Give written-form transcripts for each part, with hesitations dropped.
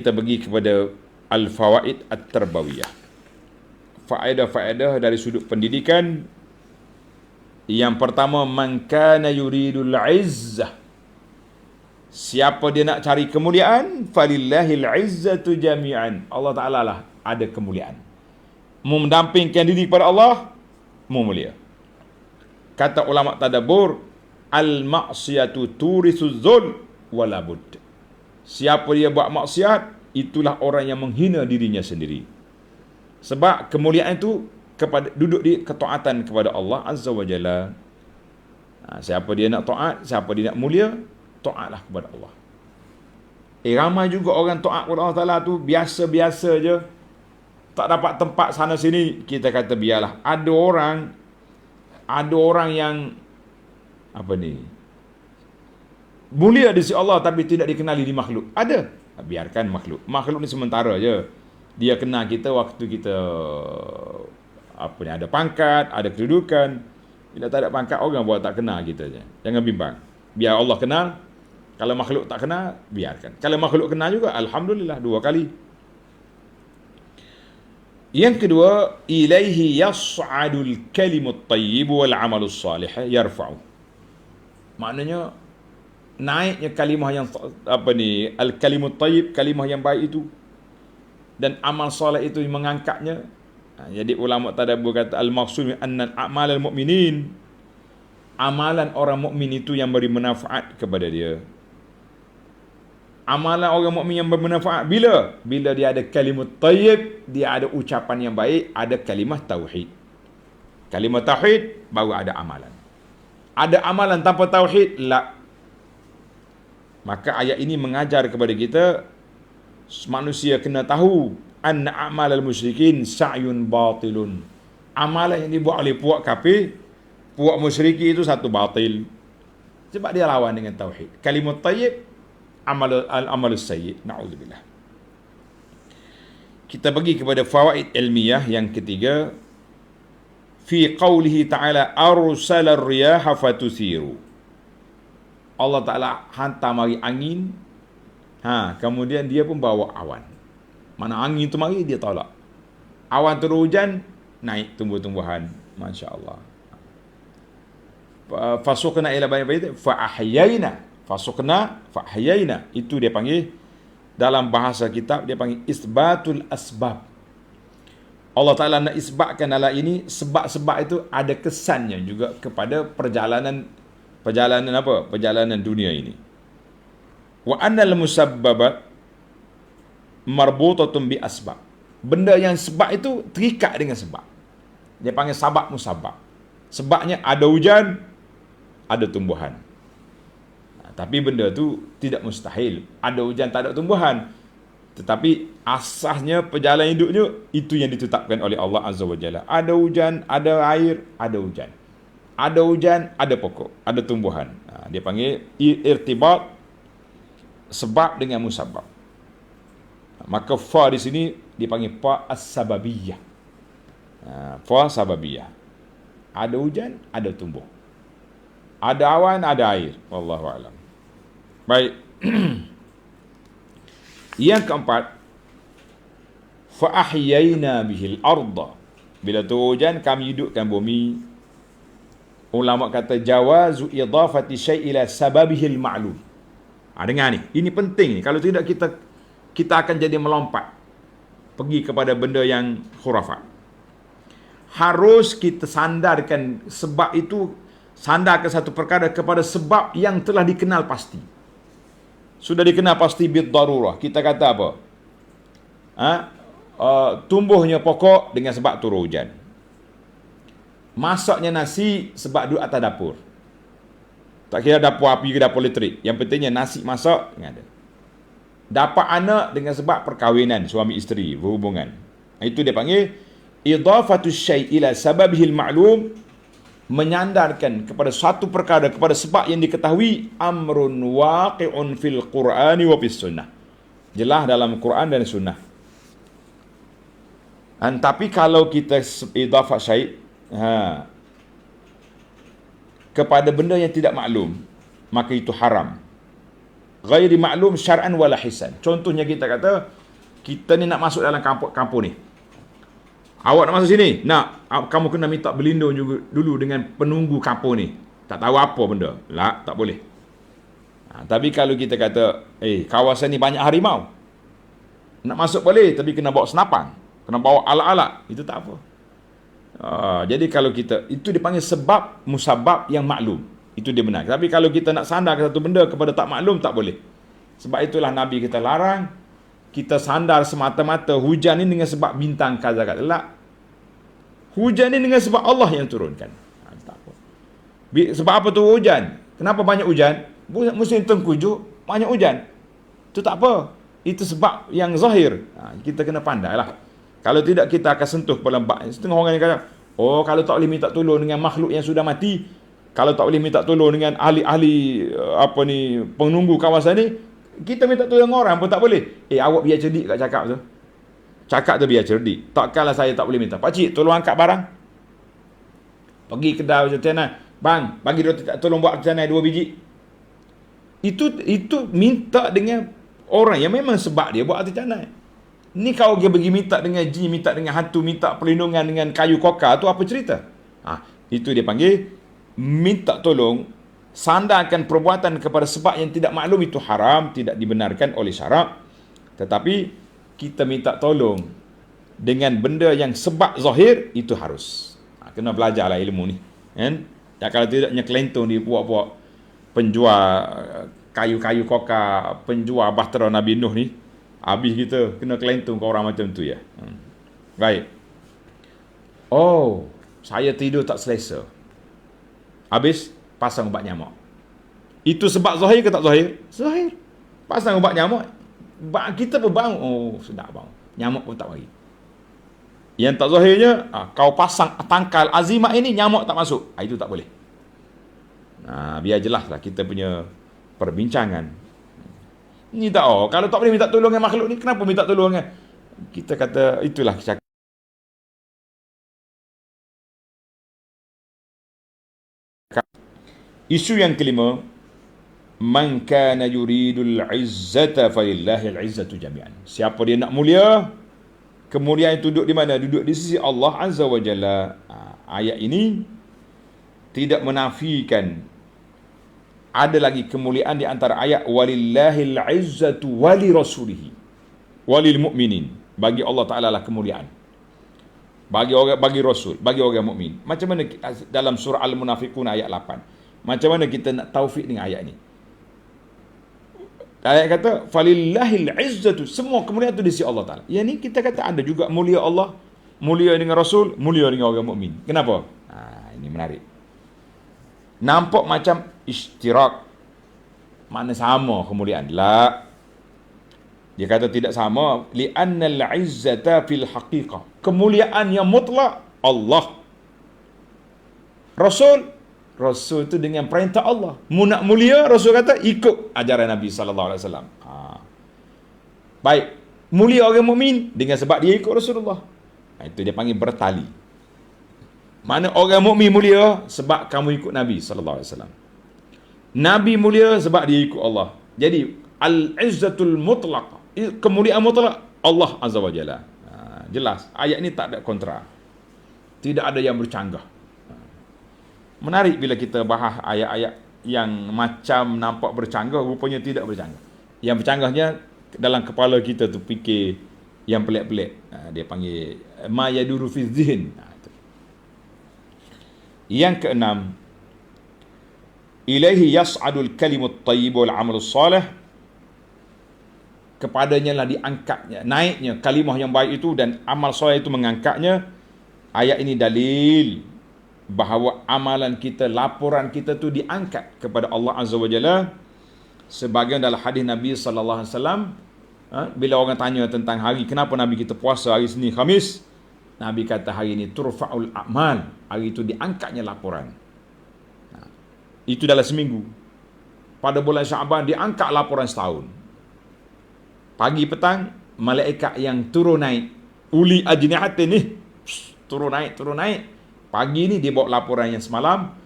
kita pergi kepada al-fawaid at-tarbawiyah. Faedah-faedah dari sudut pendidikan. Yang pertama, man kana yuridul izzah. Siapa dia nak cari kemuliaan, falillahil izzatu jami'an. Allah Ta'ala lah ada kemuliaan. Mendampingkan diri kepada Allah, mulia. Kata ulama tadabbur, al-ma'siyatu turithu dzul walabud. Siapa dia buat maksiat, itulah orang yang menghina dirinya sendiri. Sebab kemuliaan itu duduk di ketaatan kepada Allah Azza wa Jalla. Siapa dia nak taat, siapa dia nak mulia, taatlah kepada Allah. Ramai juga orang taat kepada Allah Ta'ala tu biasa-biasa je, tak dapat tempat sana sini, kita kata biarlah. Ada orang yang mulia di sisi Allah tapi tidak dikenali di makhluk. Ada. Biarkan makhluk. Makhluk ni sementara je. Dia kenal kita waktu kita ada pangkat, ada kedudukan. Bila tak ada pangkat, orang buat tak kenal kita je. Jangan bimbang. Biar Allah kenal. Kalau makhluk tak kenal, biarkan. Kalau makhluk kenal juga, alhamdulillah, 2 kali. Yang kedua, ilaihi yas'adul kalimut tayyib wal amalus salih yarfa'u. Maknanya naiknya kalimah yang al-kalimut tayyib, kalimah yang baik itu, dan amal soleh itu mengangkatnya. Jadi ulama tadabbur kata al-maqsud anna a'malal mu'minin, amalan orang mukmin itu yang beri manfaat kepada dia. Amalan orang mukmin yang bermanfaat bila dia ada kalimah tayyib, dia ada ucapan yang baik, ada kalimah tauhid. Kalimah tauhid baru ada amalan. Ada amalan tanpa tauhid, la. Maka ayat ini mengajar kepada kita, manusia kena tahu anna a'malal musyrikin sa'yun batilun. Amalan yang dibuat oleh puak kafir, puak musyriki itu satu batil. Sebab dia lawan dengan tauhid. Kalimut tayyib, al-amalus sayyi. Na'udzubillah. Kita pergi kepada fawaid ilmiah yang ketiga. Fi qawlihi ta'ala arsala ar-riyaha fatuthiru. Allah Ta'ala hantar mari angin, kemudian dia pun bawa awan. Mana angin tu mari, dia tolak. Awan turun hujan, naik tumbuh-tumbuhan. Masya Allah. Fasukna ila bani bayt fa'ahyayna. Fasukna fa'ahyayna. Itu dia panggil, dalam bahasa kitab, dia panggil isbatul asbab. Allah Ta'ala nak isbatkan dalam ini, sebab-sebab itu ada kesannya juga kepada perjalanan dunia ini. Wa annal musabbabat marbutatun bi asbab. Benda yang sebab itu terikat dengan sebab. Dia panggil sabab musabbab. Sebabnya ada hujan, ada tumbuhan. Tapi benda tu tidak mustahil. Ada hujan, tak ada tumbuhan. Tetapi asasnya perjalanan hidupnya itu yang ditetapkan oleh Allah Azza wa Jalla. Ada hujan, ada air, ada hujan. Ada hujan, ada pokok, ada tumbuhan. Dia panggil irtibat sebab dengan musabbab. Maka fa di sini dipanggil fa as-sababiyah. Fa sababiyah. Ada hujan, ada tumbuh. Ada awan, ada air. Wallahu a'lam. Baik. Yang keempat, fa ahyayna bihil arda. Bila turun hujan, kami hidupkan bumi. Ulama kata jawazu idafati syai' ila sababihil ma'lum. Dengar ni, ini penting ni. Kalau tidak kita akan jadi melompat pergi kepada benda yang khurafat. Harus kita sandarkan sebab itu, sandarkan satu perkara kepada sebab yang telah dikenal pasti. Sudah dikenal pasti bid darurah. Kita kata apa? Tumbuhnya pokok dengan sebab turun hujan. Masaknya nasi sebab duduk atas dapur. Tak kira dapur api ke dapur elektrik. Yang pentingnya nasi masak ada. Dapat anak dengan sebab perkahwinan suami isteri, berhubungan. Itu dia panggil idafatus syai' ila sababihil ma'lum. Menyandarkan kepada satu perkara, kepada sebab yang diketahui. Amrun waqi'un fil Qur'ani wa fis sunnah. Jelas dalam Quran dan sunnah. Tapi kalau kita idafat syai' kepada benda yang tidak maklum, maka itu haram. ghairi maklum syar'an wala hisan. Contohnya kita kata, kita ni nak masuk dalam kampung ni. Awak nak masuk sini, kamu kena minta berlindung juga dulu dengan penunggu kampung ni. Tak tahu apa benda. Tak boleh. Tapi kalau kita kata, kawasan ni banyak harimau. Nak masuk boleh, tapi kena bawa senapan. Kena bawa alat-alat. Itu tak apa. Jadi kalau kita, itu dipanggil sebab musabab yang maklum. Itu dia benar. Tapi kalau kita nak sandar satu benda kepada tak maklum, tak boleh. Sebab itulah Nabi kita larang, kita sandar semata-mata hujan ni dengan sebab bintang kaza kat elak. Hujan ni dengan sebab Allah yang turunkan. Tak apa. Sebab apa tu hujan? Kenapa banyak hujan? Musim tengkujuh, banyak hujan. Itu tak apa. Itu sebab yang zahir. Kita kena pandai lah. Kalau tidak, kita akan sentuh kepala bak. Setengah orang yang kata, kalau tak boleh minta tolong dengan makhluk yang sudah mati, kalau tak boleh minta tolong dengan ahli-ahli penunggu kawasan ni, kita minta tolong orang pun tak boleh. Awak biar cerdik kat cakap tu. Cakap tu biar cerdik. Takkanlah saya tak boleh minta. Pakcik, tolong angkat barang. Pergi kedai macam mana? Bang, bagi dia tolong buat macam mana 2 biji. Itu minta dengan orang yang memang sebab dia buat arti canai. Ni kau pergi minta dengan jin, minta dengan hantu, minta perlindungan dengan kayu kokar, tu apa cerita? Itu dia panggil minta tolong, sandarkan perbuatan kepada sebab yang tidak maklum, itu haram, tidak dibenarkan oleh syarak. Tetapi kita minta tolong dengan benda yang sebab zahir, itu harus. Kena belajarlah ilmu ni. Kan? Ya, kalau tidak, nyekelentong di puak-puak penjual kayu-kayu kokar, penjual bahtera Nabi Nuh ni, habis kita kena kelentung ke orang macam tu ya. Baik. Saya tidur tak selesa. Habis pasang ubat nyamuk. Itu sebab zahir ke tak zahir? Zahir. Pasang ubat nyamuk, kita pun bangun. Sedap bang. Nyamuk pun tak mari. Yang tak zahirnya, kau pasang tangkal azimat ini, nyamuk tak masuk. Itu tak boleh. Biar jelaslah kita punya perbincangan. Ni tak, kalau tak boleh minta tolong dengan makhluk ni, kenapa minta tolong dengan? Kita kata, itulah cakap. Isu yang kelima, man kana yuridul izzata falillahil izzatu jami'an. Siapa dia nak mulia, kemuliaan itu duduk di mana? Duduk di sisi Allah Azza wa Jalla. Ayat ini tidak menafikan ada lagi kemuliaan di antara ayat walillahil izzatu wali rasulihi walil mu'minin. Bagi Allah Ta'ala lah kemuliaan. Bagi Rasul, bagi orang mukmin. Macam mana dalam surah Al-Munafiqun ayat 8? Macam mana kita nak taufik dengan ayat ni? Ayat kata falillahil izzatu, semua kemuliaan itu di sisi Allah Ta'ala. Yang ni kita kata ada juga mulia Allah, mulia dengan Rasul, mulia dengan orang mukmin. Kenapa? Ini menarik. Nampak macam ishtirak, makna sama kemuliaan. Dia kata tidak sama. Li'annal izzata fil haqiqah, kemuliaan yang mutlak Allah. Rasul tu dengan perintah Allah. Mu nak mulia, Rasul kata ikut ajaran Nabi SAW. Baik, mulia orang mukmin dengan sebab dia ikut Rasulullah. Itu dia panggil bertali. Mana orang mukmin mulia sebab kamu ikut Nabi SAW. Nabi mulia sebab dia ikut Allah. Jadi al-izzatul mutlaq, kemuliaan mutlak Allah Azza wa Jalla. Jelas ayat ni tak ada kontra, tidak ada yang bercanggah. Menarik bila kita bahas ayat-ayat yang macam nampak bercanggah, rupanya tidak bercanggah. Yang bercanggahnya dalam kepala kita tu fikir yang pelik-pelik. Dia panggil ma yaduru fi dzihn. Yang keenam, ilaihi yas'adul kalimut thayyib wal amalus salih. Kepadanya lah diangkatnya, naiknya kalimah yang baik itu dan amal soleh itu mengangkatnya. Ayat ini dalil bahawa amalan kita, laporan kita tu diangkat kepada Allah Azza wa Jalla. Sebagian dalam hadis Nabi sallallahu alaihi wasallam, bila orang tanya tentang hari, kenapa Nabi kita puasa hari Senin Khamis? Nabi kata hari ini turfa'ul a'mal, hari itu diangkatnya laporan. Itu dalam seminggu. Pada bulan Syaban diangkat laporan setahun. Pagi petang malaikat yang turun naik, uli ajnihatin ni turun naik. Pagi ni dia bawa laporan yang semalam,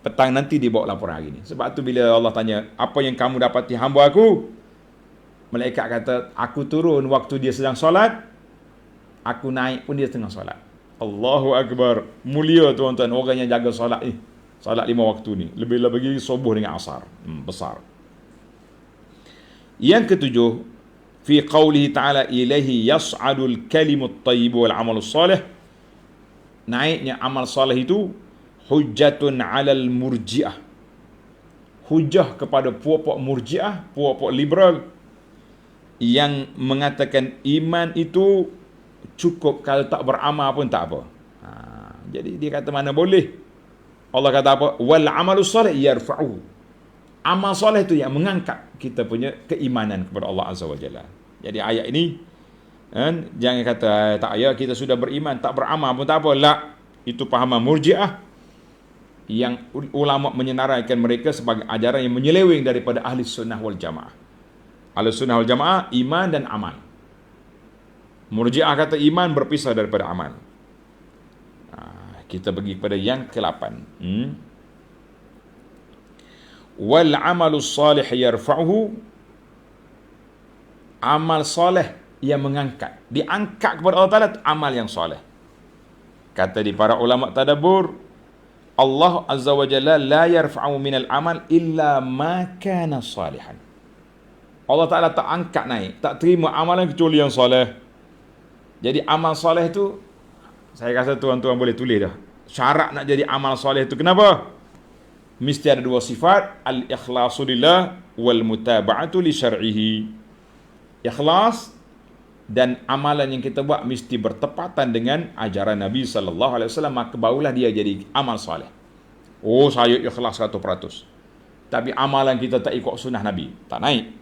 petang nanti dia bawa laporan hari ni. Sebab tu bila Allah tanya, apa yang kamu dapati hamba aku? Malaikat kata, aku turun waktu dia sedang solat, aku naik pun dia tengah solat. Allahu Akbar. Mulia tuan-tuan orang yang jaga solat ni. Solat 5 waktu ni. Lebih-lebih subuh dengan asar. Besar. Yang ketujuh, fi qawlihi ta'ala ilaihi yas'adul kalimut tayyibu wal amalus salih. Naiknya amal salih itu hujjatun 'alal murji'ah. Hujah kepada puak-puak murji'ah, puak-puak liberal yang mengatakan iman itu cukup kalau tak beramal pun tak apa. Jadi dia kata mana boleh. Allah kata apa? Wal amalus salih yarfa'u. Amal soleh itu yang mengangkat kita punya keimanan kepada Allah Azza wa Jalla. Jadi ayat ini kan, jangan kata tak payah kita sudah beriman tak beramal pun tak apa. La, itu pahaman murji'ah yang ulama menyenaraikan mereka sebagai ajaran yang menyeleweng daripada ahli sunnah wal jamaah. Ahli sunnah wal jamaah iman dan amal. Murji'ah kata iman berpisah daripada amal. Kita pergi kepada yang ke-8. Wal amalus salih yarfa'uhu. Amal soleh yang mengangkat, diangkat kepada Allah Ta'ala, amal yang soleh. Kata di para ulama tadabbur, Allah Azza wa Jalla la yarfa'u minal amal illa ma kana salihan. Allah Ta'ala tak angkat naik, tak terima amalan kecuali yang soleh. Jadi amal soleh itu, saya rasa tuan-tuan boleh tulis dah. Syarat nak jadi amal soleh itu kenapa? Mesti ada 2 sifat, al-ikhlasu lillah wal mutaba'atu li syar'ihi. Ikhlas dan amalan yang kita buat mesti bertepatan dengan ajaran Nabi sallallahu alaihi wasallam, maka barulah dia jadi amal soleh. Oh, saya ikhlas 100%. Tapi amalan kita tak ikut sunnah Nabi, tak naik.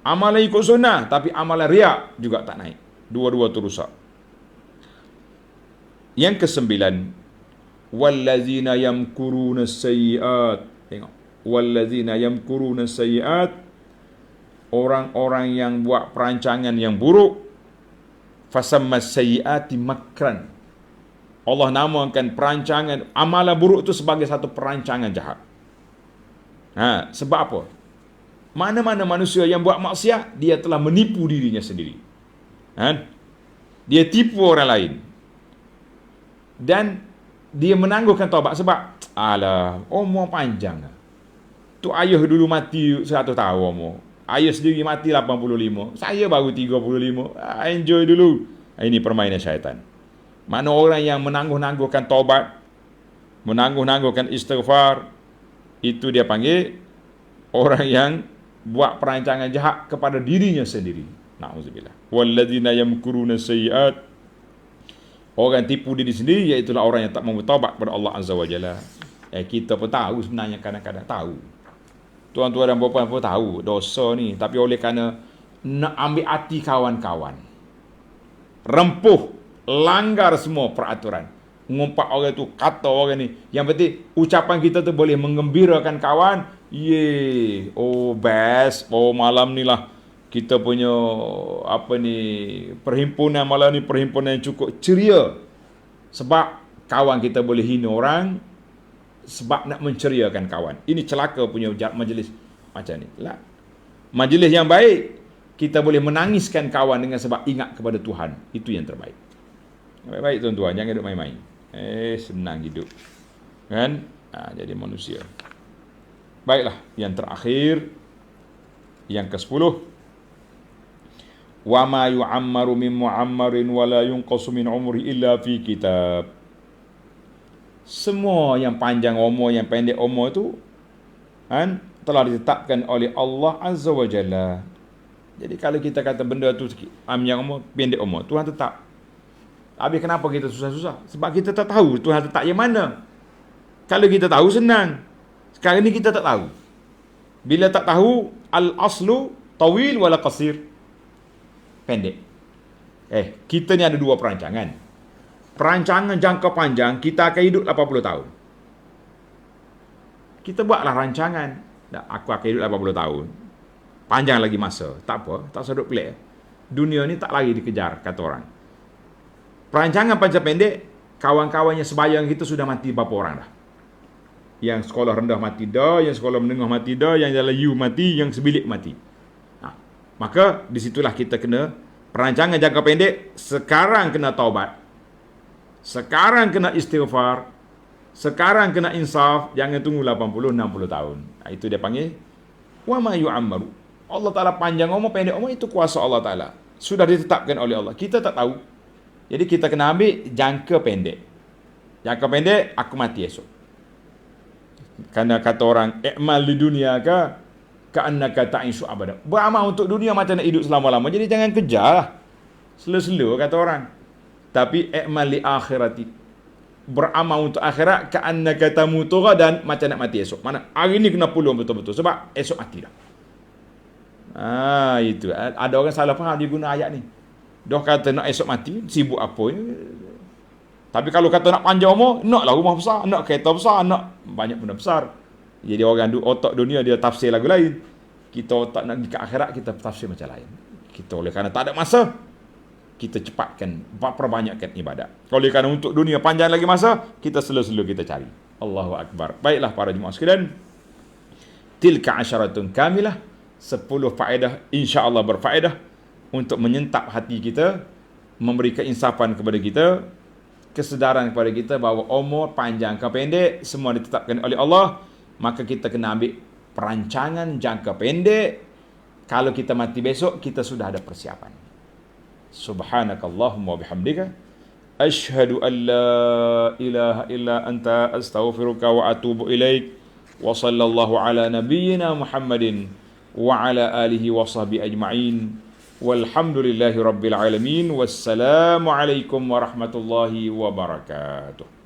Amalan ikut sunnah tapi amalan riak juga tak naik. Dua-dua tu rusak. Yang ke-9, wallazina yamkuruna sayyi'at. Tengok, wallazina yamkuruna sayyi'at, orang-orang yang buat perancangan yang buruk. Fasammas sayyi'ati makran. Allah namakan perancangan amalan buruk itu sebagai satu perancangan jahat. Sebab apa? Mana-mana manusia yang buat maksiat, dia telah menipu dirinya sendiri. Dia tipu orang lain. Dan dia menangguhkan taubat sebab umur panjang. Tu ayah dulu mati 100 tahun umur. Ayah sendiri mati 85. Saya baru 35. Enjoy dulu. Ini permainan syaitan. Mana orang yang menangguh-nangguhkan taubat, menangguh-nangguhkan istighfar, itu dia panggil orang yang buat perancangan jahat kepada dirinya sendiri. Na'udzubillah. Walladzina yamkuruna sayyi'at. Orang tipu diri sendiri, iaitulah orang yang tak mau bertaubat kepada Allah Azza wa Jalla. Kita pun tahu sebenarnya, kadang-kadang tahu. Tuan-tuan dan puan-puan pun tahu dosa ni, tapi oleh kerana nak ambil hati kawan-kawan, rempuh, langgar semua peraturan, mengumpat orang tu, kata orang ni. Yang penting ucapan kita tu boleh menggembirakan kawan. Best. Malam ni lah kita punya perhimpunan malam ni perhimpunan yang cukup ceria. Sebab kawan kita boleh hina orang sebab nak menceriakan kawan. Ini celaka punya majlis macam ni. Majlis yang baik, kita boleh menangiskan kawan dengan sebab ingat kepada Tuhan. Itu yang terbaik. Baik-baik tuan-tuan, jangan duduk main-main. Senang hidup. Kan? Jadi manusia. Baiklah, yang terakhir, yang ke-10. Wa ma yu'ammaru min mu'ammarin wa la yunqasu min umri illa fi kitab. Semua yang panjang umur, yang pendek umur itu telah ditetapkan oleh Allah Azza wa Jalla. Jadi kalau kita kata benda tu panjang umur, pendek umur, Tuhan tetap. Habis kenapa kita susah-susah? Sebab kita tak tahu Tuhan tetap yang mana. Kalau kita tahu senang. Sekarang ni kita tak tahu. Bila tak tahu, al-aslu tawil wala qasir. Pendek. Kita ni ada 2 perancangan. Perancangan jangka panjang, kita akan hidup 80 tahun. Kita buatlah rancangan. Aku akan hidup 80 tahun. Panjang lagi masa. Tak apa, tak usah duduk pelik. Dunia ni tak lari dikejar, kata orang. Perancangan panjang pendek, kawan-kawannya sebayang kita sudah mati berapa orang dah. Yang sekolah rendah mati dah, yang sekolah menengah mati dah, yang jalan U mati, yang sebilik mati. Maka disitulah kita kena perancangan jangka pendek. Sekarang kena taubat, sekarang kena istighfar, sekarang kena insaf. Jangan tunggu 80-60 tahun. Itu dia panggil wa ma yu'ammaru. Allah Ta'ala panjang umur pendek umur, itu kuasa Allah Ta'ala, sudah ditetapkan oleh Allah. Kita tak tahu. Jadi kita kena ambil jangka pendek. Jangka pendek, aku mati esok. Karena kata orang, i'mal di dunia ka annaka ta'ishu abada. Beramal untuk dunia macam nak hidup selama-lama. Jadi jangan kejarlah. Selo-selo kata orang. Tapi i'mal li akhirati. Beramal untuk akhirat ka annaka tamutu dan macam nak mati esok. Mana hari ni kena pulung betul-betul sebab esok mati dah. Itu. Ada orang salah faham dia guna ayat ni. Dah kata nak esok mati, sibuk apa ni? Tapi kalau kata nak panjang umur, naklah rumah besar, nak kereta besar, nak banyak benda besar. Jadi orang otak dunia dia tafsir lagu lain. Kita otak nak pergi ke akhirat, kita tafsir macam lain. Kita oleh kerana tak ada masa, kita cepatkan, perbanyakkan ibadat. Oleh kerana untuk dunia panjang lagi masa, kita selo-selo kita cari. Allahu Akbar. Baiklah para jemaah sekalian, tilka asyaratun kamilah, 10 faedah insya-Allah berfaedah untuk menyentap hati kita, memberi keinsafan kepada kita, kesedaran kepada kita bahawa umur panjang ke pendek semua ditetapkan oleh Allah. Maka kita kena ambil perancangan jangka pendek. Kalau kita mati besok, kita sudah ada persiapan. Subhanakallahumma wa bihamdika asyhadu an la ilaha illa anta astaghfiruka wa atubu ilaik. Wa sallallahu ala nabiyyina Muhammadin wa ala alihi wa sahbihi ajma'in. Walhamdulillahi rabbil alamin. Wassalamu alaikum warahmatullahi wabarakatuh.